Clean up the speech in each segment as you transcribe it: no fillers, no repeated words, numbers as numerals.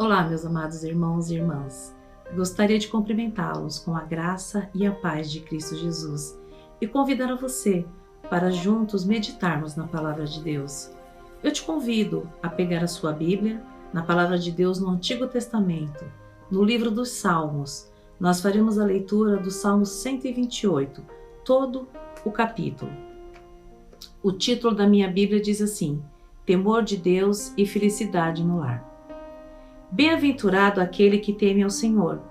Olá, meus amados irmãos e irmãs. Gostaria de cumprimentá-los com a graça e a paz de Cristo Jesus e convidar a você para juntos meditarmos na Palavra de Deus. Eu te convido a pegar a sua Bíblia, na Palavra de Deus no Antigo Testamento, no livro dos Salmos. Nós faremos a leitura do Salmo 128, todo o capítulo. O título da minha Bíblia diz assim: Temor de Deus e felicidade no lar. Bem-aventurado aquele que teme ao Senhor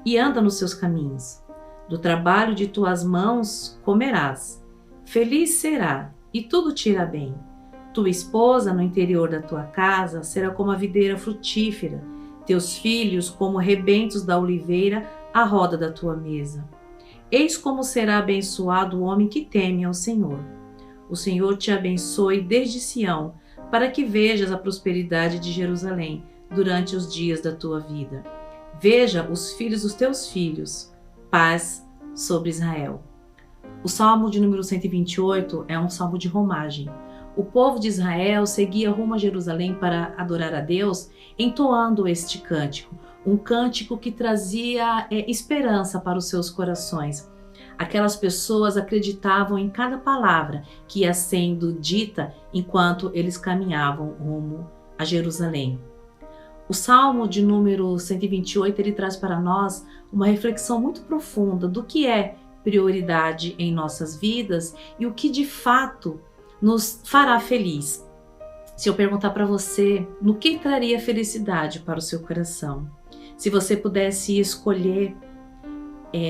e anda nos seus caminhos. Do trabalho de tuas mãos comerás. Feliz será e tudo te irá bem. Tua esposa no interior da tua casa será como a videira frutífera, teus filhos como rebentos da oliveira à roda da tua mesa. Eis como será abençoado o homem que teme ao Senhor. O Senhor te abençoe desde Sião, para que vejas a prosperidade de Jerusalém durante os dias da tua vida. Veja os filhos dos teus filhos, paz sobre Israel. O Salmo de número 128 é um salmo de romagem. O povo de Israel seguia rumo a Jerusalém para adorar a Deus, entoando este cântico, um cântico que trazia esperança para os seus corações. Aquelas pessoas acreditavam em cada palavra que ia sendo dita enquanto eles caminhavam rumo a Jerusalém. O Salmo de número 128, ele traz para nós uma reflexão muito profunda do que é prioridade em nossas vidas e o que de fato nos fará feliz. Se eu perguntar para você, no que traria felicidade para o seu coração? Se você pudesse escolher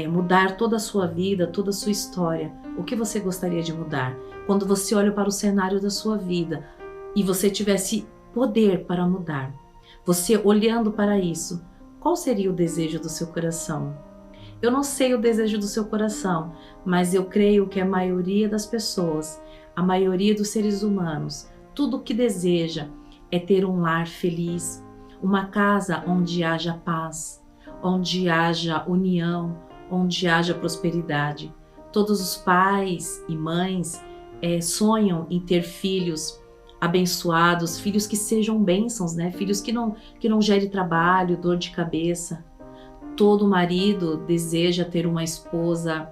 mudar toda a sua vida, toda a sua história, o que você gostaria de mudar? Quando você olha para o cenário da sua vida e você tivesse poder para mudar, você olhando para isso, qual seria o desejo do seu coração? Eu não sei o desejo do seu coração, mas eu creio que a maioria das pessoas, a maioria dos seres humanos, tudo o que deseja é ter um lar feliz, uma casa onde haja paz, onde haja união, onde haja prosperidade. Todos os pais e mães sonham em ter filhos abençoados, filhos que sejam bênçãos, né? Filhos que não gerem trabalho, dor de cabeça. Todo marido deseja ter uma esposa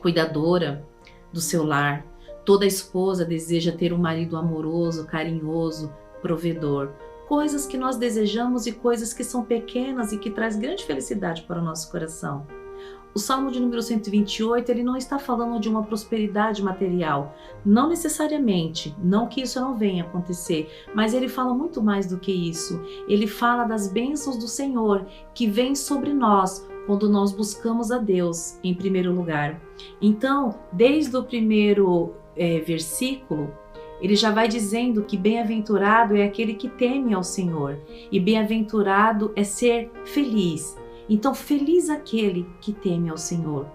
cuidadora do seu lar. Toda esposa deseja ter um marido amoroso, carinhoso, provedor. Coisas que nós desejamos e coisas que são pequenas e que traz grande felicidade para o nosso coração. O Salmo de número 128, ele não está falando de uma prosperidade material, não necessariamente, não que isso não venha acontecer, mas ele fala muito mais do que isso. Ele fala das bênçãos do Senhor que vêm sobre nós quando nós buscamos a Deus em primeiro lugar. Então, desde o primeiro versículo, ele já vai dizendo que bem-aventurado é aquele que teme ao Senhor e bem-aventurado é ser feliz. Então, feliz aquele que teme ao Senhor.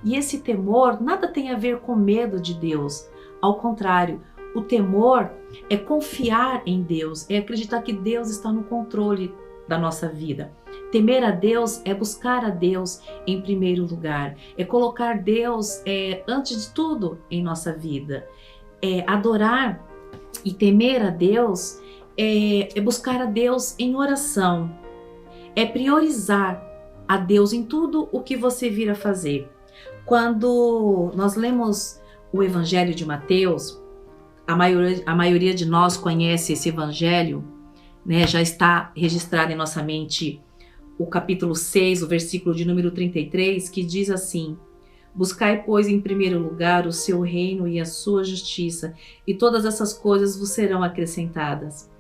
E esse temor nada tem a ver com medo de Deus. Ao contrário, o temor é confiar em Deus, é acreditar que Deus está no controle da nossa vida. Temer a Deus é buscar a Deus em primeiro lugar, é colocar Deus antes de tudo em nossa vida. Adorar e temer a Deus é buscar a Deus em oração, é priorizar a Deus em tudo o que você vir a fazer. Quando nós lemos o Evangelho de Mateus, a maioria de nós conhece esse Evangelho, né? Já está registrado em nossa mente o capítulo 6, o versículo de número 33, que diz assim: Buscai, pois, em primeiro lugar o seu reino e a sua justiça, e todas essas coisas vos serão acrescentadas.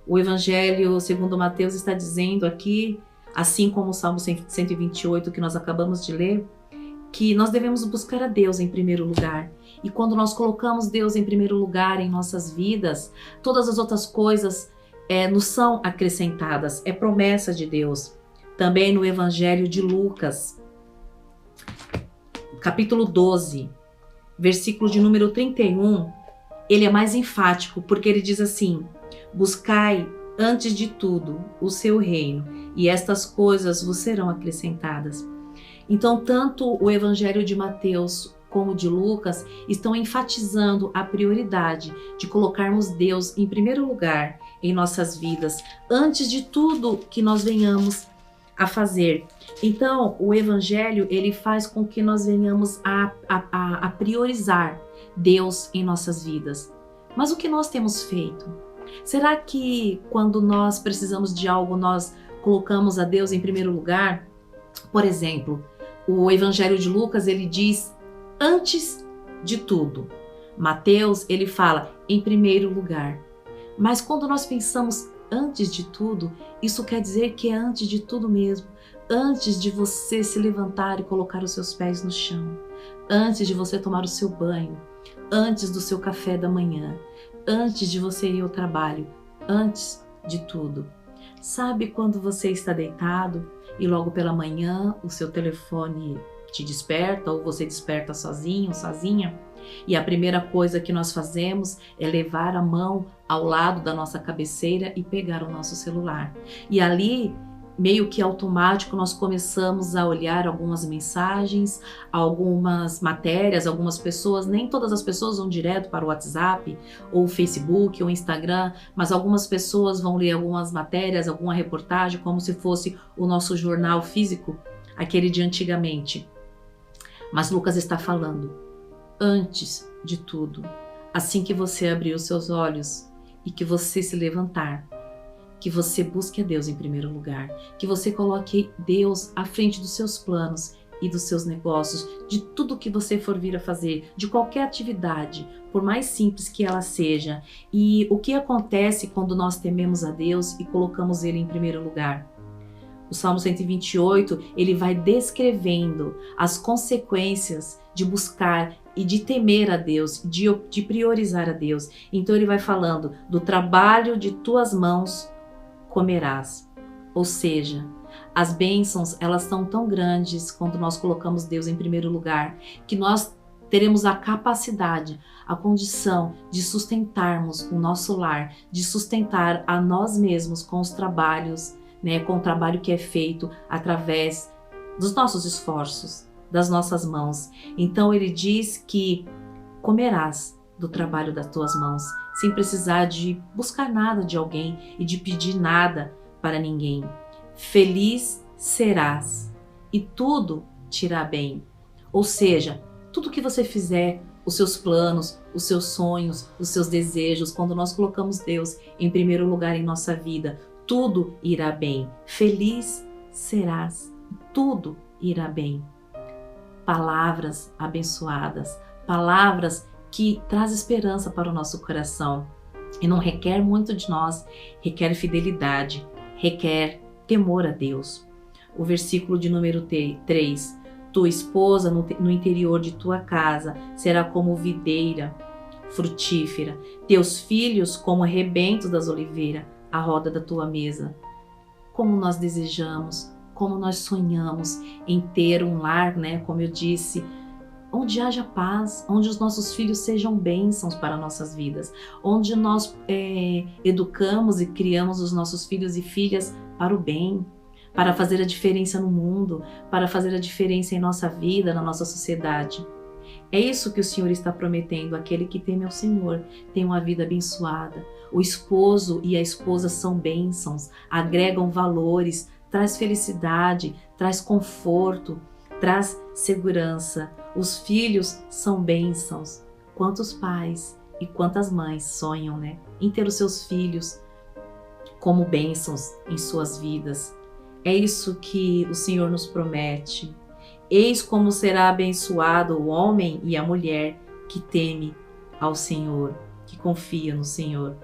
O Evangelho segundo Mateus está dizendo aqui, assim como o Salmo 128 que nós acabamos de ler, que nós devemos buscar a Deus em primeiro lugar. E quando nós colocamos Deus em primeiro lugar em nossas vidas, todas as outras coisas nos são acrescentadas. É promessa de Deus. Também no Evangelho de Lucas, capítulo 12, versículo de número 31, ele é mais enfático, porque ele diz assim: Buscai antes de tudo o seu reino, e estas coisas vos serão acrescentadas. Então, tanto o Evangelho de Mateus como de Lucas estão enfatizando a prioridade de colocarmos Deus em primeiro lugar em nossas vidas, antes de tudo que nós venhamos a fazer. Então, o Evangelho, ele faz com que nós venhamos a priorizar Deus em nossas vidas. Mas o que nós temos feito? Será que quando nós precisamos de algo, nós colocamos a Deus em primeiro lugar? Por exemplo, o Evangelho de Lucas, ele diz antes de tudo. Mateus, ele fala em primeiro lugar. Mas quando nós pensamos antes de tudo, isso quer dizer que é antes de tudo mesmo. Antes de você se levantar e colocar os seus pés no chão. Antes de você tomar o seu banho. Antes do seu café da manhã. Antes de você ir ao trabalho. Antes de tudo. Sabe quando você está deitado e logo pela manhã o seu telefone te desperta ou você desperta sozinho, sozinha? E a primeira coisa que nós fazemos é levar a mão ao lado da nossa cabeceira e pegar o nosso celular. E ali, meio que automático, nós começamos a olhar algumas mensagens, algumas matérias, algumas pessoas, nem todas as pessoas vão direto para o WhatsApp, ou Facebook, ou Instagram, mas algumas pessoas vão ler algumas matérias, alguma reportagem, como se fosse o nosso jornal físico, aquele de antigamente. Mas Lucas está falando, antes de tudo, assim que você abrir os seus olhos e que você se levantar, que você busque a Deus em primeiro lugar, que você coloque Deus à frente dos seus planos e dos seus negócios, de tudo que você for vir a fazer, de qualquer atividade, por mais simples que ela seja. E o que acontece quando nós tememos a Deus e colocamos Ele em primeiro lugar? O Salmo 128, ele vai descrevendo as consequências de buscar e de temer a Deus, de priorizar a Deus. Então ele vai falando, do trabalho de tuas mãos comerás. Ou seja, as bênçãos, elas são tão grandes quando nós colocamos Deus em primeiro lugar, que nós teremos a capacidade, a condição de sustentarmos o nosso lar, de sustentar a nós mesmos com os trabalhos, com o trabalho que é feito através dos nossos esforços, das nossas mãos. Então ele diz que comerás do trabalho das tuas mãos, sem precisar de buscar nada de alguém e de pedir nada para ninguém. Feliz serás e tudo te irá bem. Ou seja, tudo que você fizer, os seus planos, os seus sonhos, os seus desejos, quando nós colocamos Deus em primeiro lugar em nossa vida, tudo irá bem. Feliz serás, tudo irá bem. Palavras abençoadas, palavras que traz esperança para o nosso coração. E não requer muito de nós, requer fidelidade, requer temor a Deus. O versículo de número 3, tua esposa no interior de tua casa será como videira frutífera, teus filhos como rebentos das oliveiras, à roda da tua mesa. Como nós desejamos, como nós sonhamos em ter um lar, como eu disse, onde haja paz, onde os nossos filhos sejam bênçãos para nossas vidas, onde nós educamos e criamos os nossos filhos e filhas para o bem, para fazer a diferença no mundo, para fazer a diferença em nossa vida, na nossa sociedade. É isso que o Senhor está prometendo, aquele que teme ao Senhor tem uma vida abençoada. O esposo e a esposa são bênçãos, agregam valores, traz felicidade, traz conforto, traz segurança. Os filhos são bênçãos. Quantos pais e quantas mães sonham, em ter os seus filhos como bênçãos em suas vidas. É isso que o Senhor nos promete. Eis como será abençoado o homem e a mulher que teme ao Senhor, que confia no Senhor.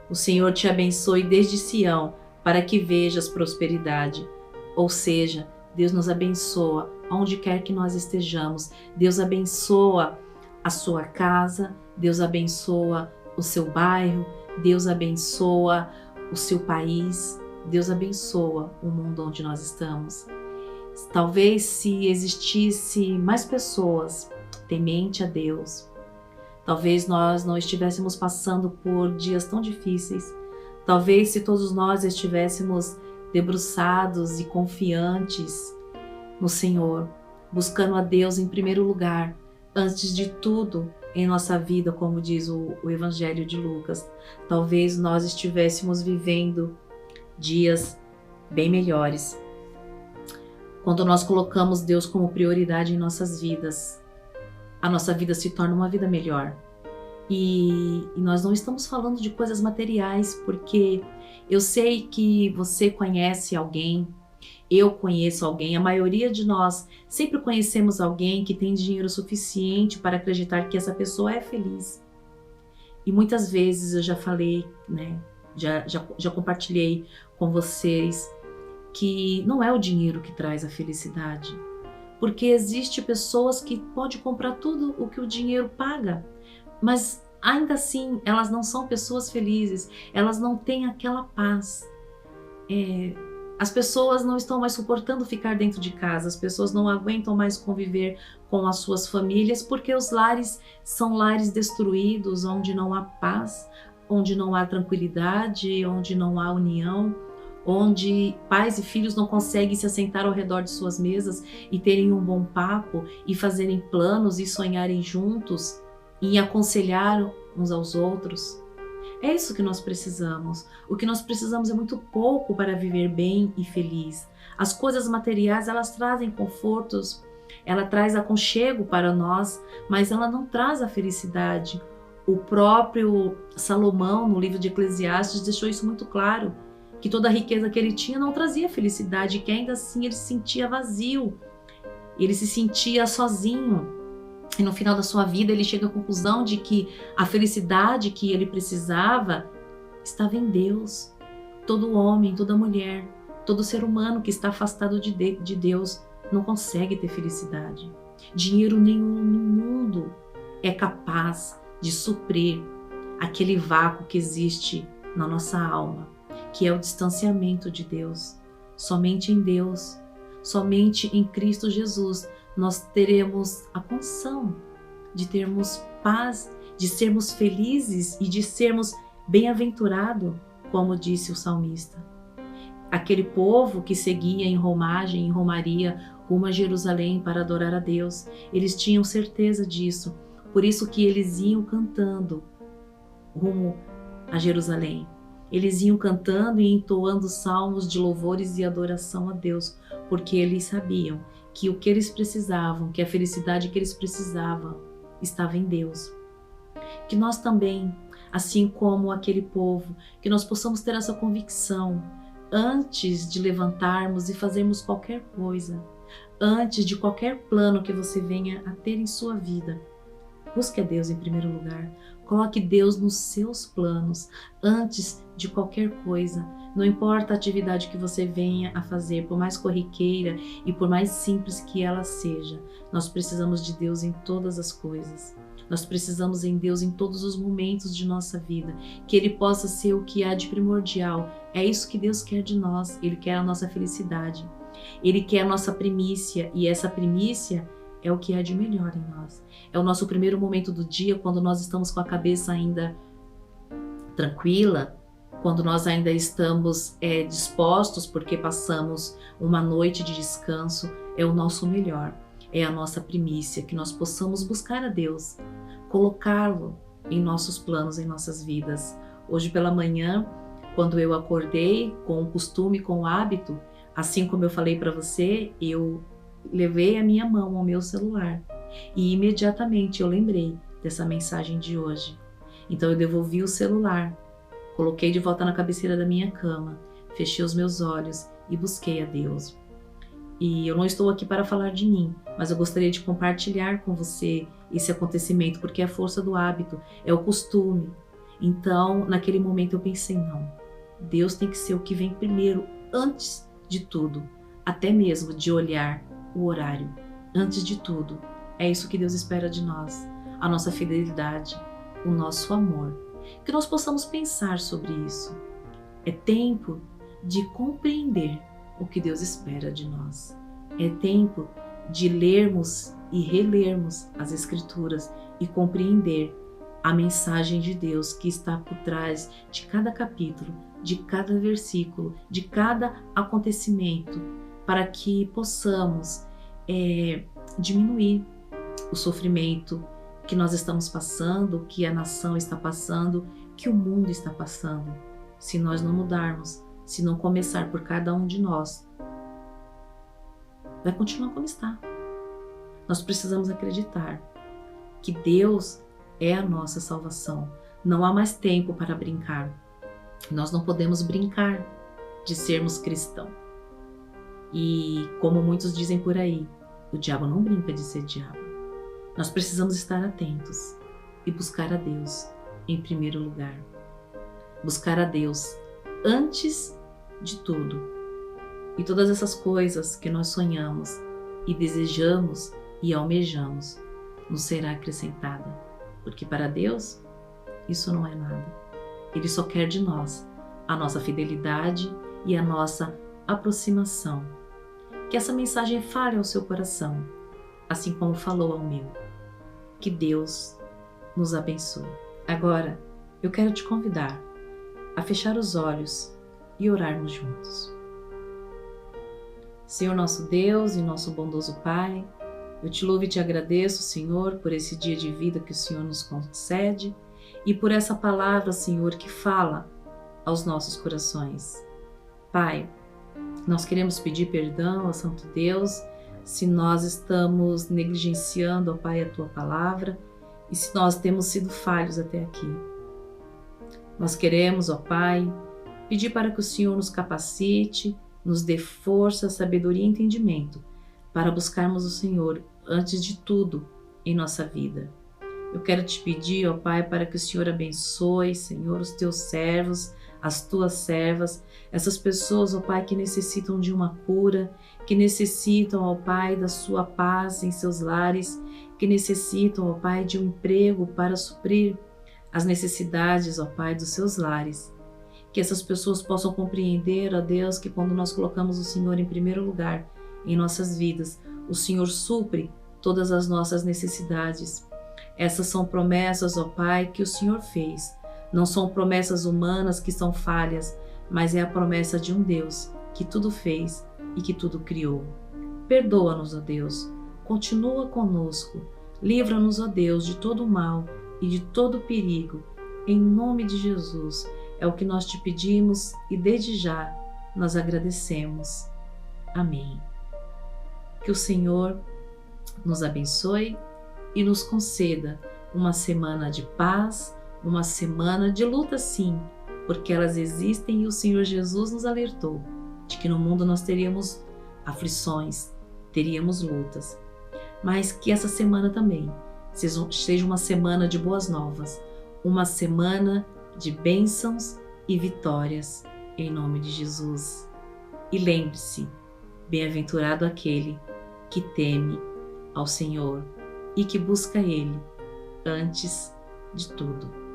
O Senhor te abençoe desde Sião, para que vejas prosperidade. Ou seja, Deus nos abençoa onde quer que nós estejamos. Deus abençoa a sua casa, Deus abençoa o seu bairro, Deus abençoa o seu país, Deus abençoa o mundo onde nós estamos. Talvez se existisse mais pessoas temente a Deus, talvez nós não estivéssemos passando por dias tão difíceis. Talvez se todos nós estivéssemos debruçados e confiantes no Senhor, buscando a Deus em primeiro lugar, antes de tudo, em nossa vida, como diz o Evangelho de Lucas, talvez nós estivéssemos vivendo dias bem melhores. Quando nós colocamos Deus como prioridade em nossas vidas, a nossa vida se torna uma vida melhor. E nós não estamos falando de coisas materiais, porque eu sei que você conhece alguém, eu conheço alguém, a maioria de nós sempre conhecemos alguém que tem dinheiro suficiente para acreditar que essa pessoa é feliz. E muitas vezes eu já falei, né, já compartilhei com vocês que não é o dinheiro que traz a felicidade, porque existe pessoas que podem comprar tudo o que o dinheiro paga, mas ainda assim elas não são pessoas felizes, elas não têm aquela paz. As pessoas não estão mais suportando ficar dentro de casa, as pessoas não aguentam mais conviver com as suas famílias, porque os lares são lares destruídos, onde não há paz, onde não há tranquilidade, onde não há união, onde pais e filhos não conseguem se assentar ao redor de suas mesas e terem um bom papo e fazerem planos e sonharem juntos e aconselhar uns aos outros. É isso que nós precisamos. O que nós precisamos é muito pouco para viver bem e feliz. As coisas materiais, elas trazem confortos, ela traz aconchego para nós, mas ela não traz a felicidade. O próprio Salomão, no livro de Eclesiastes, deixou isso muito claro, que toda a riqueza que ele tinha não trazia felicidade, que ainda assim ele se sentia vazio, ele se sentia sozinho. E no final da sua vida ele chega à conclusão de que a felicidade que ele precisava estava em Deus. Todo homem, toda mulher, todo ser humano que está afastado de Deus não consegue ter felicidade. Dinheiro nenhum no mundo é capaz de suprir aquele vácuo que existe na nossa alma, que é o distanciamento de Deus. Somente em Deus, somente em Cristo Jesus, nós teremos a condição de termos paz, de sermos felizes e de sermos bem-aventurados, como disse o salmista. Aquele povo que seguia em romagem, em romaria, rumo a Jerusalém para adorar a Deus, eles tinham certeza disso, por isso que eles iam cantando rumo a Jerusalém. Eles iam cantando e entoando salmos de louvores e adoração a Deus, porque eles sabiam que o que eles precisavam, que a felicidade que eles precisavam, estava em Deus. Que nós também, assim como aquele povo, que nós possamos ter essa convicção antes de levantarmos e fazermos qualquer coisa, antes de qualquer plano que você venha a ter em sua vida. Busque a Deus em primeiro lugar. Coloque Deus nos seus planos antes de qualquer coisa. Não importa a atividade que você venha a fazer, por mais corriqueira e por mais simples que ela seja, nós precisamos de Deus em todas as coisas. Nós precisamos em Deus em todos os momentos de nossa vida, que Ele possa ser o que há de primordial. É isso que Deus quer de nós, Ele quer a nossa felicidade. Ele quer a nossa primícia, e essa primícia é o que há de melhor em nós. É o nosso primeiro momento do dia, quando nós estamos com a cabeça ainda tranquila, quando nós ainda estamos dispostos porque passamos uma noite de descanso, é o nosso melhor, é a nossa primícia, que nós possamos buscar a Deus, colocá-lo em nossos planos, em nossas vidas. Hoje pela manhã, quando eu acordei com o costume, com o hábito, assim como eu falei para você, eu levei a minha mão ao meu celular e imediatamente eu lembrei dessa mensagem de hoje. Então eu devolvi o celular, coloquei de volta na cabeceira da minha cama, fechei os meus olhos e busquei a Deus. E eu não estou aqui para falar de mim, mas eu gostaria de compartilhar com você esse acontecimento, porque é a força do hábito, é o costume. Então, naquele momento eu pensei, não, Deus tem que ser o que vem primeiro, antes de tudo, até mesmo de olhar o horário. Antes de tudo, é isso que Deus espera de nós, a nossa fidelidade, o nosso amor. Que nós possamos pensar sobre isso. É tempo de compreender o que Deus espera de nós. É tempo de lermos e relermos as Escrituras e compreender a mensagem de Deus que está por trás de cada capítulo, de cada versículo, de cada acontecimento, para que possamos diminuir o sofrimento que nós estamos passando, o que a nação está passando, que o mundo está passando. Se nós não mudarmos, se não começar por cada um de nós, vai continuar como está. Nós precisamos acreditar que Deus é a nossa salvação. Não há mais tempo para brincar. Nós não podemos brincar de sermos cristãos. E como muitos dizem por aí, o diabo não brinca de ser diabo. Nós precisamos estar atentos e buscar a Deus em primeiro lugar. Buscar a Deus antes de tudo. E todas essas coisas que nós sonhamos e desejamos e almejamos nos será acrescentada. Porque para Deus, isso não é nada. Ele só quer de nós a nossa fidelidade e a nossa aproximação. Que essa mensagem fale ao seu coração, assim como falou ao meu. Que Deus nos abençoe. Agora, eu quero te convidar a fechar os olhos e orarmos juntos. Senhor nosso Deus e nosso bondoso Pai, eu te louvo e te agradeço, Senhor, por esse dia de vida que o Senhor nos concede e por essa palavra, Senhor, que fala aos nossos corações. Pai, nós queremos pedir perdão ao Santo Deus se nós estamos negligenciando, ó Pai, a Tua palavra e se nós temos sido falhos até aqui. Nós queremos, ó Pai, pedir para que o Senhor nos capacite, nos dê força, sabedoria e entendimento para buscarmos o Senhor antes de tudo em nossa vida. Eu quero te pedir, ó Pai, para que o Senhor abençoe, Senhor, os teus servos, as tuas servas, essas pessoas, ó Pai, que necessitam de uma cura, que necessitam, ó Pai, da sua paz em seus lares, que necessitam, ó Pai, de um emprego para suprir as necessidades, ó Pai, dos seus lares. Que essas pessoas possam compreender, ó Deus, que quando nós colocamos o Senhor em primeiro lugar em nossas vidas, o Senhor supre todas as nossas necessidades. Essas são promessas, ó Pai, que o Senhor fez. Não são promessas humanas que são falhas, mas é a promessa de um Deus que tudo fez e que tudo criou. Perdoa-nos, ó Deus. Continua conosco. Livra-nos, ó Deus, de todo mal e de todo perigo. Em nome de Jesus, é o que nós te pedimos e desde já nós agradecemos. Amém. Que o Senhor nos abençoe e nos conceda uma semana de paz, uma semana de luta sim, porque elas existem e o Senhor Jesus nos alertou de que no mundo nós teríamos aflições, teríamos lutas, mas que essa semana também seja uma semana de boas novas, uma semana de bênçãos e vitórias, em nome de Jesus. E lembre-se, bem-aventurado aquele que teme ao Senhor e que busca Ele antes de tudo.